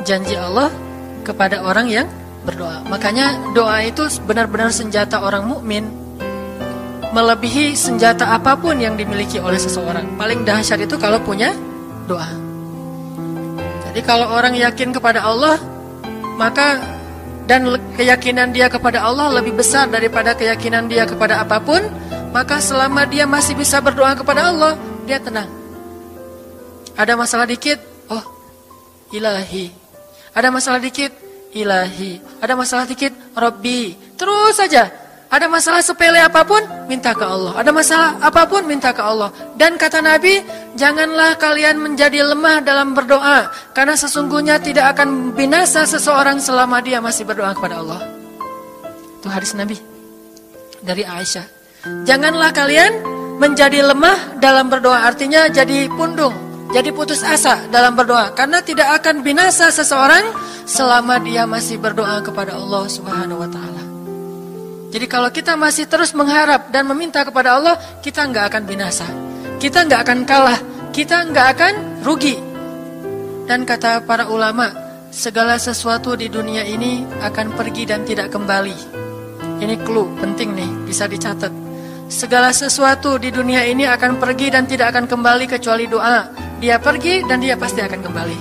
janji Allah kepada orang yang berdoa. Makanya doa itu benar-benar senjata orang mukmin, melebihi senjata apapun yang dimiliki oleh seseorang. Paling dahsyat itu kalau punya doa. Jadi kalau orang yakin kepada Allah, maka dan keyakinan dia kepada Allah lebih besar daripada keyakinan dia kepada apapun, maka selama dia masih bisa berdoa kepada Allah, dia tenang. Ada masalah dikit, oh Ilahi. Ada masalah dikit, Ilahi. Ada masalah dikit, Rabbi. Terus saja. Ada masalah sepele apapun, minta ke Allah. Ada masalah apapun, minta ke Allah. Dan kata Nabi, janganlah kalian menjadi lemah dalam berdoa, karena sesungguhnya tidak akan binasa seseorang selama dia masih berdoa kepada Allah. Itu hadis Nabi dari Aisyah. Janganlah kalian menjadi lemah dalam berdoa, artinya jadi pundung, jadi putus asa dalam berdoa, karena tidak akan binasa seseorang selama dia masih berdoa kepada Allah Subhanahu wa taala. Jadi kalau kita masih terus mengharap dan meminta kepada Allah, kita nggak akan binasa, kita nggak akan kalah, kita nggak akan rugi. Dan kata para ulama, segala sesuatu di dunia ini akan pergi dan tidak kembali. Ini clue penting nih, bisa dicatat. Segala sesuatu di dunia ini akan pergi dan tidak akan kembali kecuali doa. Dia pergi dan dia pasti akan kembali.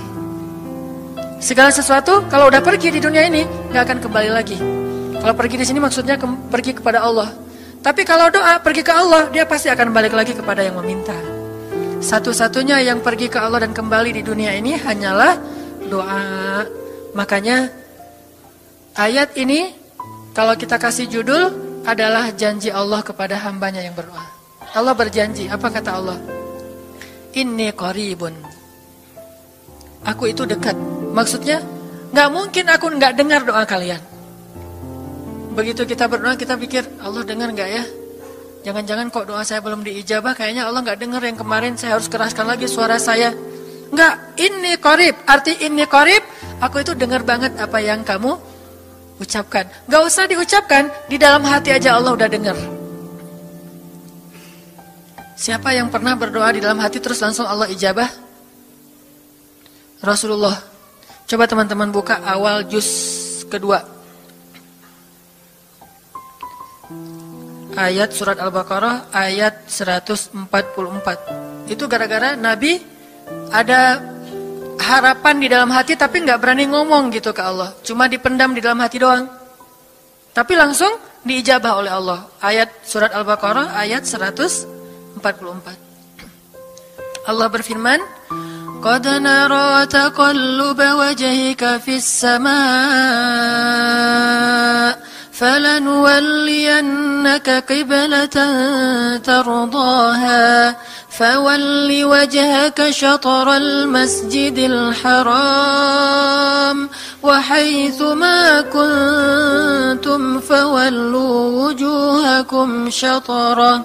Segala sesuatu kalau udah pergi di dunia ini nggak akan kembali lagi. Kalau pergi di sini maksudnya pergi kepada Allah. Tapi kalau doa pergi ke Allah, dia pasti akan balik lagi kepada yang meminta. Satu-satunya yang pergi ke Allah dan kembali di dunia ini hanyalah doa. Makanya ayat ini kalau kita kasih judul adalah janji Allah kepada hambanya yang berdoa. Allah berjanji, apa kata Allah? Inni qaribun. Aku itu dekat. Maksudnya gak mungkin aku gak dengar doa kalian. Begitu kita berdoa, kita pikir, Allah dengar gak ya? Jangan-jangan kok doa saya belum diijabah, kayaknya Allah gak dengar yang kemarin, saya harus keraskan lagi suara saya. Enggak, inni qarib. Arti inni qarib, aku itu dengar banget apa yang kamu ucapkan. Gak usah diucapkan, di dalam hati aja Allah udah dengar. Siapa yang pernah berdoa di dalam hati terus langsung Allah ijabah? Rasulullah. Coba teman-teman buka awal juz kedua. Ayat surat Al-Baqarah ayat 144. Itu gara-gara Nabi ada harapan di dalam hati tapi gak berani ngomong gitu ke Allah. Cuma dipendam di dalam hati doang. Tapi langsung diijabah oleh Allah. Ayat surat Al-Baqarah ayat 144. Allah berfirman, Qad nara taqalluba wajhika fis samaa فَلَنُوَلِّيَنَّكَ قِبْلَةً تَرْضَاهَا فَوَلِّ وَجْهَكَ شَطْرَ الْمَسْجِدِ الْحَرَامِ وَحَيْثُ مَا كُنْتُمْ فَوَلُّوا وُجُوهَكُمْ شَطْرَهُ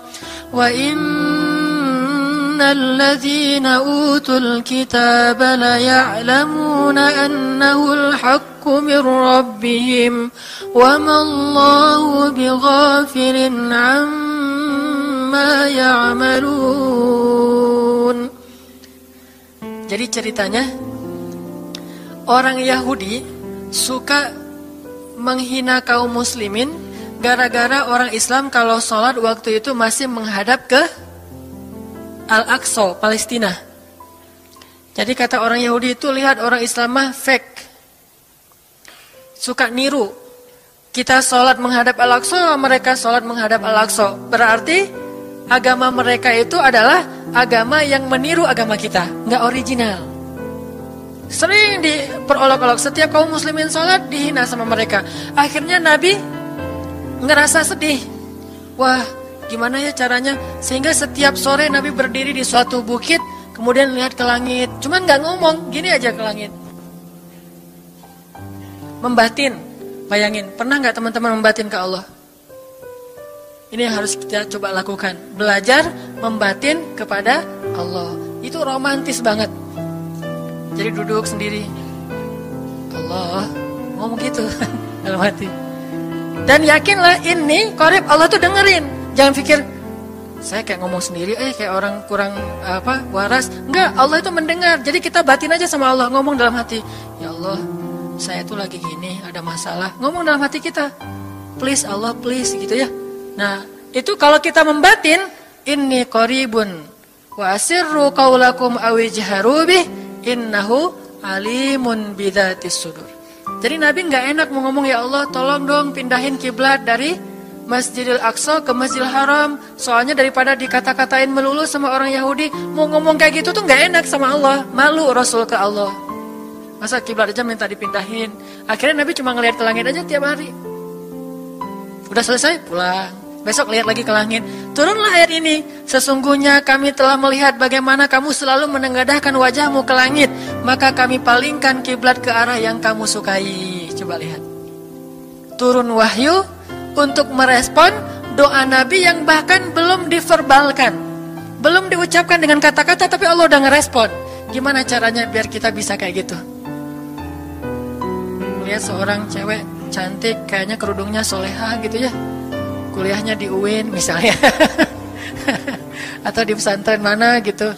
وَإِنَّ الَّذِينَ أُوتُوا الْكِتَابَ لَيَعْلَمُونَ أَنَّهُ الْحَقُّ مِنْ رَبِّهِمْ وَمَا اللَّهُ بِغَافِلٍ عَمَّا يَعْمَلُونَ. Jadi ceritanya, orang Yahudi suka menghina kaum muslimin gara-gara orang Islam kalau sholat waktu itu masih menghadap ke Al-Aqsa, Palestina. Jadi kata orang Yahudi itu, lihat orang Islam mah fake, suka niru. Kita sholat menghadap Al-Aqsa, mereka sholat menghadap Al-Aqsa. Berarti agama mereka itu adalah agama yang meniru agama kita, nggak original. Sering diperolok-olok, setiap kaum muslimin sholat dihina sama mereka. Akhirnya Nabi ngerasa sedih. Wah, gimana ya caranya? Sehingga setiap sore Nabi berdiri di suatu bukit, kemudian lihat ke langit. Cuman nggak ngomong, gini aja ke langit. Membatin. Bayangin, pernah nggak teman-teman membatin ke Allah? Ini yang harus kita coba lakukan. Belajar membatin kepada Allah. Itu romantis banget. Jadi duduk sendiri. Allah, ngomong gitu dalam hati. Dan yakinlah ini qarib, Allah tuh dengerin. Jangan pikir, saya kayak ngomong sendiri, kayak orang kurang waras. Enggak, Allah itu mendengar. Jadi kita batin aja sama Allah, ngomong dalam hati, ya Allah, saya tuh lagi gini, ada masalah. Ngomong dalam hati kita, please Allah, please, gitu ya. Nah, itu kalau kita membatin, inni qaribun wa asirru qaulakum aw ijharu bih innahu alimun bidzatis sudur. Jadi Nabi nggak enak mau ngomong, ya Allah, tolong dong pindahin kiblat dari Masjidil Aqsa ke Masjidil Haram. Soalnya daripada dikata-katain melulu sama orang Yahudi, mau ngomong kayak gitu tuh nggak enak sama Allah. Malu Rasul ke Allah. Masa kiblat aja minta dipindahin. Akhirnya Nabi cuma ngelihat ke langit aja tiap hari. Udah selesai, pulang. Besok lihat lagi ke langit. Turunlah ayat ini. Sesungguhnya kami telah melihat bagaimana kamu selalu menengadahkan wajahmu ke langit. Maka kami palingkan kiblat ke arah yang kamu sukai. Coba lihat. Turun wahyu untuk merespon doa Nabi yang bahkan belum diverbalkan, belum diucapkan dengan kata-kata, tapi Allah udah ngerespon. Gimana caranya biar kita bisa kayak gitu? Lihat seorang cewek cantik, kayaknya kerudungnya soleha gitu ya, kuliahnya di UIN misalnya, atau di pesantren mana gitu.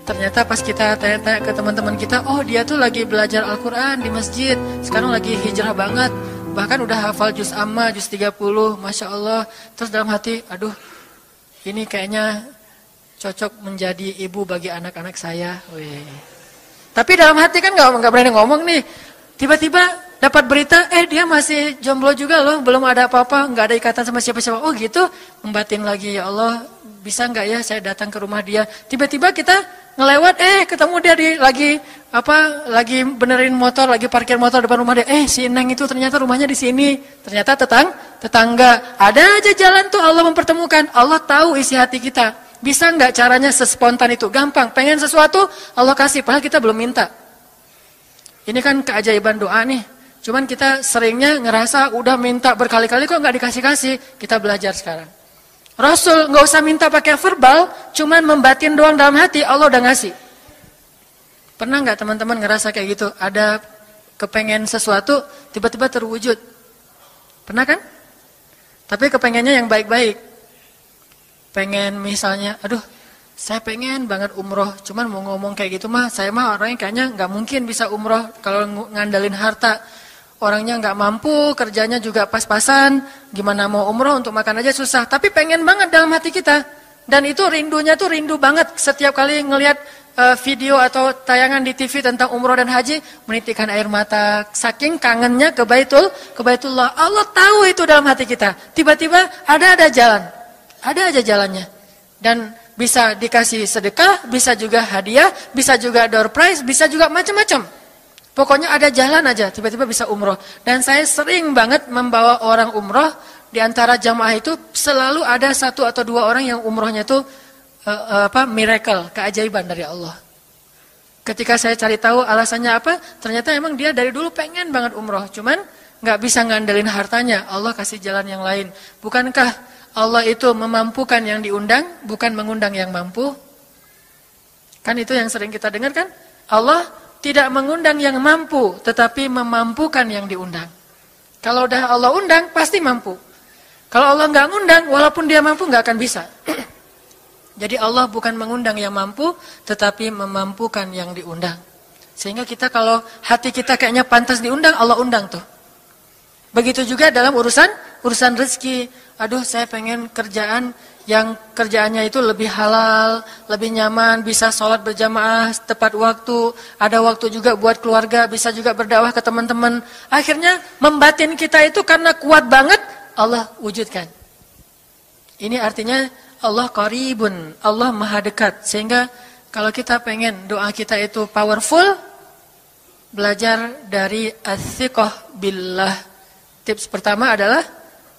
Ternyata pas kita tanya-tanya ke teman-teman kita, oh dia tuh lagi belajar Al-Quran di masjid, sekarang lagi hijrah banget. Bahkan udah hafal juz amma, juz 30, Masya Allah. Terus dalam hati, aduh, ini kayaknya cocok menjadi ibu bagi anak-anak saya. Wih. Tapi dalam hati kan gak berani ngomong nih. Tiba-tiba dapat berita, dia masih jomblo juga loh, belum ada apa-apa, gak ada ikatan sama siapa-siapa. Oh gitu, membatin lagi, ya Allah, bisa gak ya saya datang ke rumah dia. Tiba-tiba kita ngelewat, ketemu dia lagi benerin motor, lagi parkir motor depan rumah dia. Si Neng itu ternyata rumahnya di sini. Ternyata tetangga. Ada aja jalan tuh Allah mempertemukan. Allah tahu isi hati kita. Bisa nggak caranya sespontan itu? Gampang. Pengen sesuatu, Allah kasih. Padahal kita belum minta. Ini kan keajaiban doa nih. Cuman kita seringnya ngerasa udah minta berkali-kali kok nggak dikasih-kasih. Kita belajar sekarang. Rasul nggak usah minta pakai verbal, cuman membatin doang dalam hati, Allah udah ngasih. Pernah nggak teman-teman ngerasa kayak gitu? Ada kepengen sesuatu, tiba-tiba terwujud. Pernah kan? Tapi kepengennya yang baik-baik. Pengen misalnya, aduh, saya pengen banget umroh. Cuman mau ngomong kayak gitu mah, saya mah orangnya kayaknya nggak mungkin bisa umroh kalau ngandalin harta. Orangnya nggak mampu, kerjanya juga pas-pasan. Gimana mau umroh, untuk makan aja susah. Tapi pengen banget dalam hati kita. Dan itu rindunya tuh rindu banget. Setiap kali ngelihat video atau tayangan di TV tentang umroh dan haji, menitikkan air mata, saking kangennya ke Baitullah. Allah tahu itu dalam hati kita. Tiba-tiba ada jalan, ada aja jalannya. Dan bisa dikasih sedekah, bisa juga hadiah, bisa juga door prize, bisa juga macam-macam. Pokoknya ada jalan aja, tiba-tiba bisa umroh. Dan saya sering banget membawa orang umroh. Di antara jamaah itu selalu ada 1 atau 2 orang yang umrohnya itu miracle, keajaiban dari Allah. Ketika saya cari tahu alasannya apa, ternyata emang dia dari dulu pengen banget umroh, cuman nggak bisa ngandelin hartanya. Allah kasih jalan yang lain. Bukankah Allah itu memampukan yang diundang, bukan mengundang yang mampu? Kan itu yang sering kita dengar kan? Allah tidak mengundang yang mampu, tetapi memampukan yang diundang. Kalau udah Allah undang, pasti mampu. Kalau Allah nggak ngundang, walaupun dia mampu nggak akan bisa. Jadi Allah bukan mengundang yang mampu, tetapi memampukan yang diundang. Sehingga kita kalau hati kita kayaknya pantas diundang, Allah undang tuh. Begitu juga dalam urusan rezeki. Aduh, saya pengen kerjaan yang kerjaannya itu lebih halal, lebih nyaman, bisa sholat berjamaah tepat waktu, ada waktu juga buat keluarga, bisa juga berdakwah ke teman-teman. Akhirnya membatin kita itu karena kuat banget, Allah wujudkan. Ini artinya Allah qaribun, Allah maha dekat. Sehingga kalau kita pengen doa kita itu powerful, belajar dari as-siqah billah. Tips pertama adalah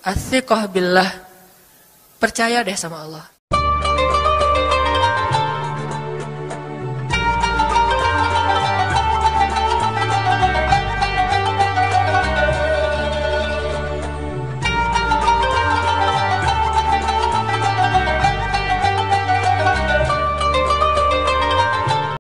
as-siqah billah. Percaya deh sama Allah.